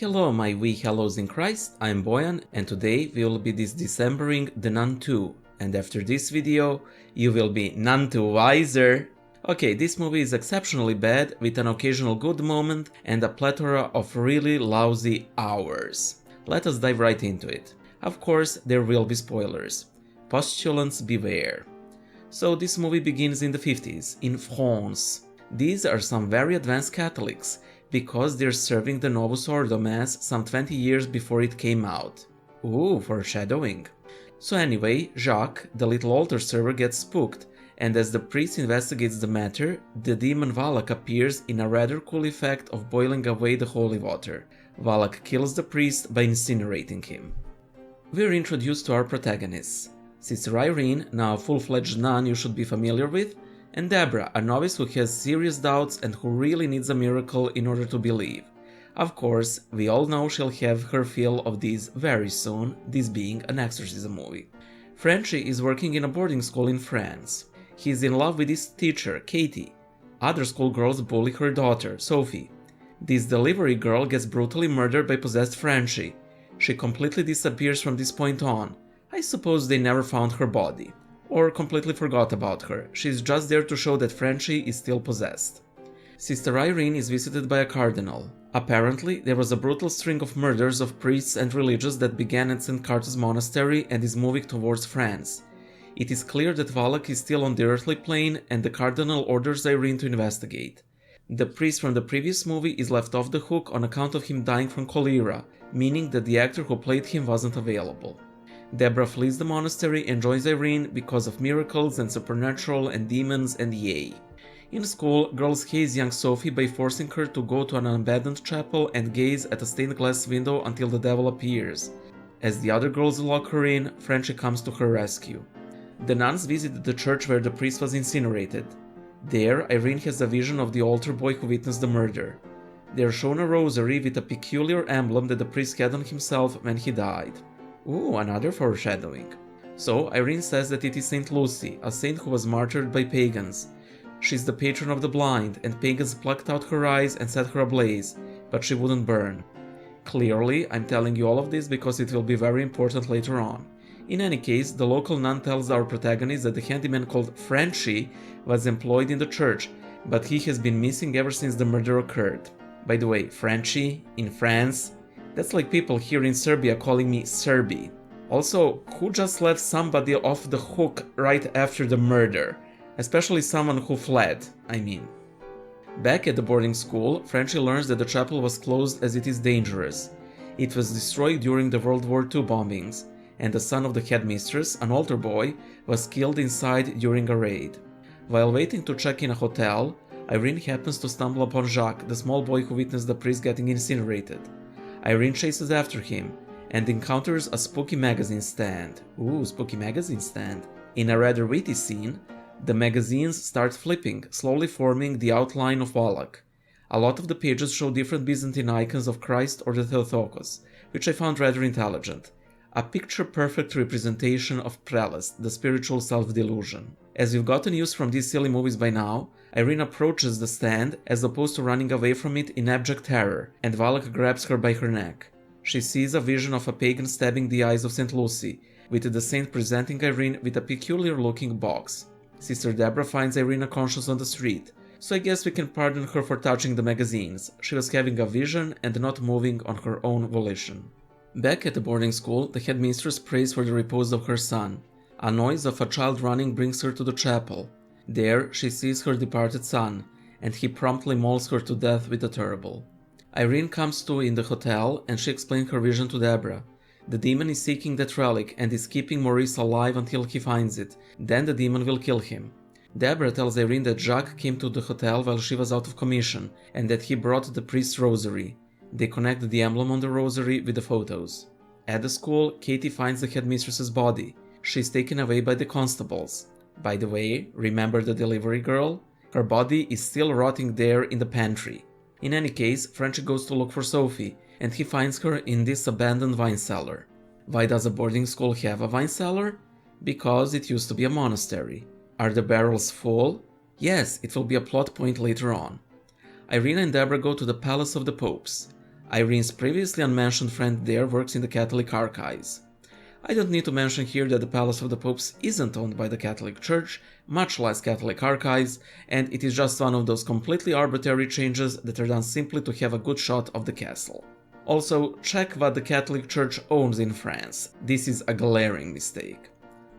Hello my wee hellos in Christ, I'm Bojan and today we will be Decembering The Nun 2, and after this video you will be none too wiser. Okay, this movie is exceptionally bad with an occasional good moment and a plethora of really lousy hours. Let us dive right into it. Of course, there will be spoilers. Postulants beware. So this movie begins in the 50s, in France. These are some very advanced Catholics, because they're serving the Novus Ordo Mass some 20 years before it came out. Ooh, foreshadowing. So anyway, Jacques, the little altar server, gets spooked, and as the priest investigates the matter, the demon Valak appears in a rather cool effect of boiling away the holy water. Valak kills the priest by incinerating him. We're introduced to our protagonists. Sister Irene, now a full-fledged nun you should be familiar with, and Deborah, a novice who has serious doubts and who really needs a miracle in order to believe. Of course, we all know she'll have her fill of these very soon, this being an exorcism movie. Frenchie is working in a boarding school in France. He's in love with his teacher, Katie. Other schoolgirls bully her daughter, Sophie. This delivery girl gets brutally murdered by possessed Frenchie. She completely disappears from this point on. I suppose they never found her body. Or completely forgot about her. She's just there to show that Frenchie is still possessed. Sister Irene is visited by a cardinal. Apparently, there was a brutal string of murders of priests and religious that began at St. Carta's monastery and is moving towards France. It is clear that Valak is still on the earthly plane and the cardinal orders Irene to investigate. The priest from the previous movie is left off the hook on account of him dying from cholera, meaning that the actor who played him wasn't available. Deborah flees the monastery and joins Irene because of miracles and supernatural and demons and yay. In school, girls haze young Sophie by forcing her to go to an abandoned chapel and gaze at a stained glass window until the devil appears. As the other girls lock her in, Frenchie comes to her rescue. The nuns visit the church where the priest was incinerated. There, Irene has a vision of the altar boy who witnessed the murder. They are shown a rosary with a peculiar emblem that the priest had on himself when he died. Ooh, another foreshadowing. So, Irene says that it is Saint Lucy, a saint who was martyred by pagans. She's the patron of the blind, and pagans plucked out her eyes and set her ablaze, but she wouldn't burn. Clearly, I'm telling you all of this because it will be very important later on. In any case, the local nun tells our protagonist that the handyman called Frenchie was employed in the church, but he has been missing ever since the murder occurred. By the way, Frenchie, in France? That's like people here in Serbia calling me Serbi. Also, who just left somebody off the hook right after the murder? Especially someone who fled, I mean. Back at the boarding school, Frenchie learns that the chapel was closed as it is dangerous. It was destroyed during the World War II bombings, and the son of the headmistress, an altar boy, was killed inside during a raid. While waiting to check in a hotel, Irene happens to stumble upon Jacques, the small boy who witnessed the priest getting incinerated. Irene chases after him and encounters a spooky magazine stand. Ooh, spooky magazine stand. In a rather witty scene, the magazines start flipping, slowly forming the outline of Valak. A lot of the pages show different Byzantine icons of Christ or the Theotokos, which I found rather intelligent. A picture-perfect representation of prelest, the spiritual self-delusion. As we've gotten used from these silly movies by now, Irene approaches the stand as opposed to running away from it in abject terror, and Valak grabs her by her neck. She sees a vision of a pagan stabbing the eyes of St. Lucy, with the saint presenting Irene with a peculiar-looking box. Sister Deborah finds Irene unconscious on the street, so I guess we can pardon her for touching the magazines. She was having a vision and not moving on her own volition. Back at the boarding school, the headmistress prays for the repose of her son. A noise of a child running brings her to the chapel. There, she sees her departed son, and he promptly mauls her to death with a turban. Irene comes to in the hotel, and she explains her vision to Deborah. The demon is seeking that relic and is keeping Maurice alive until he finds it. Then the demon will kill him. Deborah tells Irene that Jacques came to the hotel while she was out of commission, and that he brought the priest's rosary. They connect the emblem on the rosary with the photos. At the school, Katie finds the headmistress's body. She is taken away by the constables. By the way, remember the delivery girl? Her body is still rotting there in the pantry. In any case, Frenchie goes to look for Sophie, and he finds her in this abandoned wine cellar. Why does a boarding school have a wine cellar? Because it used to be a monastery. Are the barrels full? Yes, it will be a plot point later on. Irene and Deborah go to the Palace of the Popes. Irene's previously unmentioned friend there works in the Catholic archives. I don't need to mention here that the Palace of the Popes isn't owned by the Catholic Church, much less Catholic archives, and it is just one of those completely arbitrary changes that are done simply to have a good shot of the castle. Also, check what the Catholic Church owns in France. This is a glaring mistake.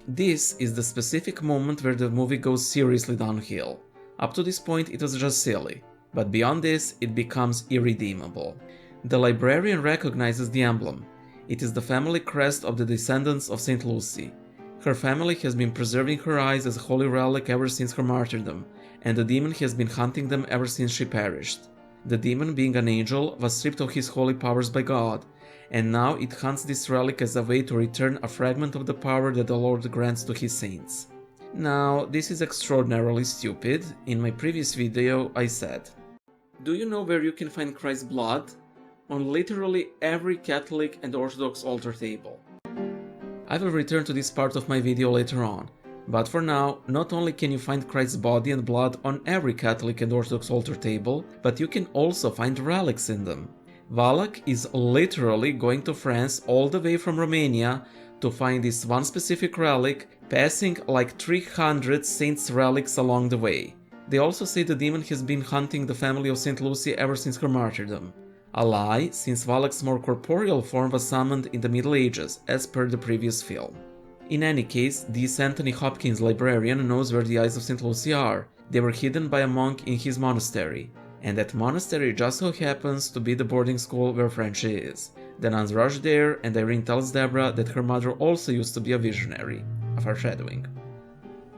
This is the specific moment where the movie goes seriously downhill. Up to this point it was just silly, but beyond this it becomes irredeemable. The librarian recognizes the emblem. It is the family crest of the descendants of St. Lucy. Her family has been preserving her eyes as a holy relic ever since her martyrdom, and the demon has been hunting them ever since she perished. The demon, being an angel, was stripped of his holy powers by God, and now it hunts this relic as a way to return a fragment of the power that the Lord grants to his saints. Now, this is extraordinarily stupid. In my previous video I said, do you know where you can find Christ's blood? On literally every Catholic and Orthodox altar table. I will return to this part of my video later on, but for now, not only can you find Christ's body and blood on every Catholic and Orthodox altar table, but you can also find relics in them. Wallach is literally going to France all the way from Romania to find this one specific relic, passing like 300 saints' relics along the way. They also say the demon has been hunting the family of St. Lucy ever since her martyrdom. A lie, since Wallach's more corporeal form was summoned in the Middle Ages, as per the previous film. In any case, this Anthony Hopkins librarian knows where the eyes of St. Lucy are. They were hidden by a monk in his monastery, and that monastery just so happens to be the boarding school where Frenchie is. The nuns rush there, and Irene tells Deborah that her mother also used to be a visionary, a foreshadowing.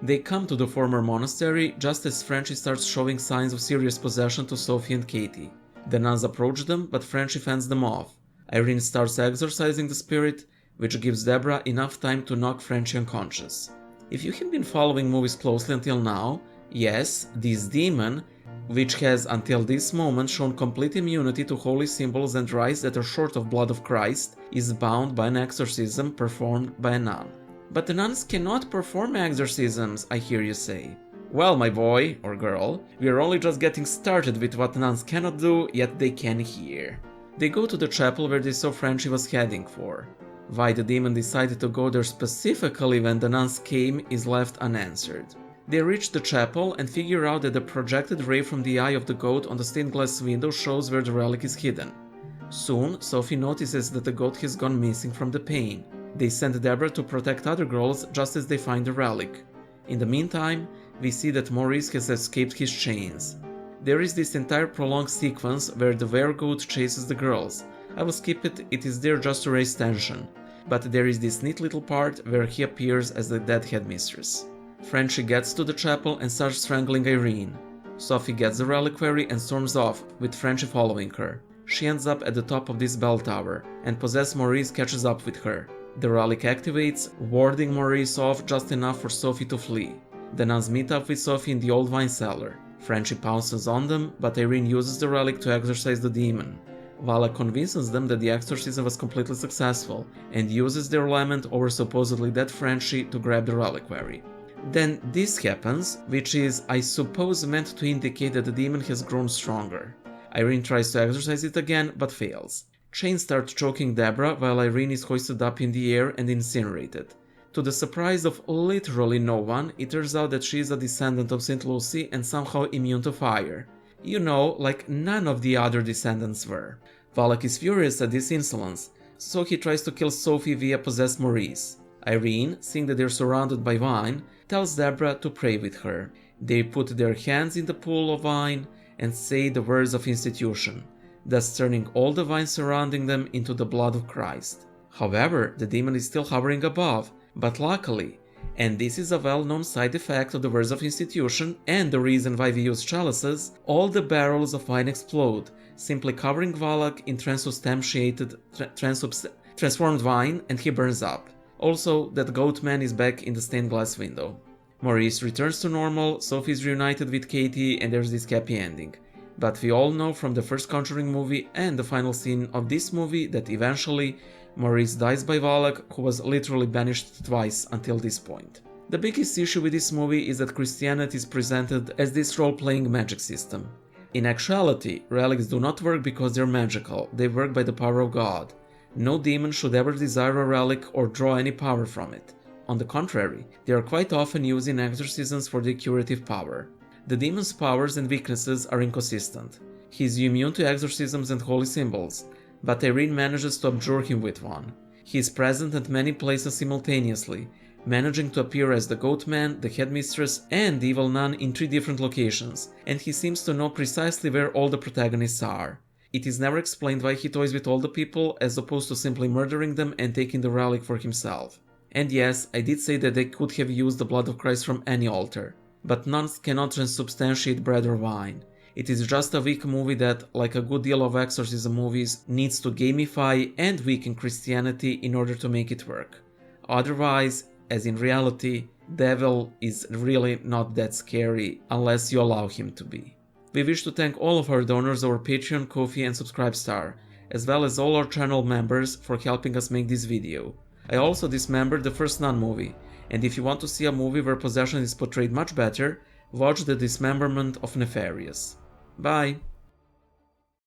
They come to the former monastery just as Frenchie starts showing signs of serious possession to Sophie and Katie. The nuns approach them, but Frenchie fends them off. Irene starts exorcising the spirit, which gives Deborah enough time to knock Frenchie unconscious. If you have been following movies closely until now, yes, this demon, which has until this moment shown complete immunity to holy symbols and rites that are short of blood of Christ, is bound by an exorcism performed by a nun. But the nuns cannot perform exorcisms, I hear you say. Well, my boy or girl, we are only just getting started with what nuns cannot do, yet they can here. They go to the chapel where they saw Frenchie was heading for. Why the demon decided to go there specifically when the nuns came is left unanswered. They reach the chapel and figure out that the projected ray from the eye of the goat on the stained glass window shows where the relic is hidden. Soon, Sophie notices that the goat has gone missing from the pane. They send Deborah to protect other girls just as they find the relic. In the meantime, we see that Maurice has escaped his chains. There is this entire prolonged sequence where the were-goat chases the girls. I will skip it, it is there just to raise tension. But there is this neat little part where he appears as the dead headmistress. Frenchie gets to the chapel and starts strangling Irene. Sophie gets the reliquary and storms off, with Frenchie following her. She ends up at the top of this bell tower, and possessed Maurice catches up with her. The relic activates, warding Maurice off just enough for Sophie to flee. The nuns meet up with Sophie in the old wine cellar. Frenchie pounces on them, but Irene uses the relic to exorcise the demon. Wallach convinces them that the exorcism was completely successful, and uses their lament over supposedly dead Frenchie to grab the reliquary. Then this happens, which is, I suppose, meant to indicate that the demon has grown stronger. Irene tries to exorcise it again, but fails. Chains start choking Deborah while Irene is hoisted up in the air and incinerated. To the surprise of literally no one, it turns out that she is a descendant of St. Lucy and somehow immune to fire. You know, like none of the other descendants were. Wallach is furious at this insolence, so he tries to kill Sophie via possessed Maurice. Irene, seeing that they're surrounded by wine, tells Deborah to pray with her. They put their hands in the pool of wine and say the words of institution, thus turning all the wine surrounding them into the blood of Christ. However, the demon is still hovering above, but luckily, and this is a well-known side effect of the words of institution and the reason why we use chalices, all the barrels of wine explode, simply covering Wallach in transubstantiated, transformed wine, and he burns up. Also, that goat man is back in the stained glass window. Maurice returns to normal, Sophie is reunited with Katie, and there's this happy ending. But we all know from the first Conjuring movie and the final scene of this movie that eventually Maurice dies by Wallach, who was literally banished twice until this point. The biggest issue with this movie is that Christianity is presented as this role-playing magic system. In actuality, relics do not work because they're magical, they work by the power of God. No demon should ever desire a relic or draw any power from it. On the contrary, they are quite often used in exorcisms for their curative power. The demon's powers and weaknesses are inconsistent. He is immune to exorcisms and holy symbols, but Irene manages to abjure him with one. He is present at many places simultaneously, managing to appear as the Goat Man, the Headmistress, and the Evil Nun in 3 different locations, and he seems to know precisely where all the protagonists are. It is never explained why he toys with all the people, as opposed to simply murdering them and taking the relic for himself. And yes, I did say that they could have used the blood of Christ from any altar, but nuns cannot transubstantiate bread or wine. It is just a weak movie that, like a good deal of exorcism movies, needs to gamify and weaken Christianity in order to make it work. Otherwise, as in reality, devil is really not that scary unless you allow him to be. We wish to thank all of our donors over Patreon, Ko-fi and Subscribestar, as well as all our channel members for helping us make this video. I also dismembered the first Nun movie, and if you want to see a movie where possession is portrayed much better, watch the Dismemberment of Nefarious. Bye!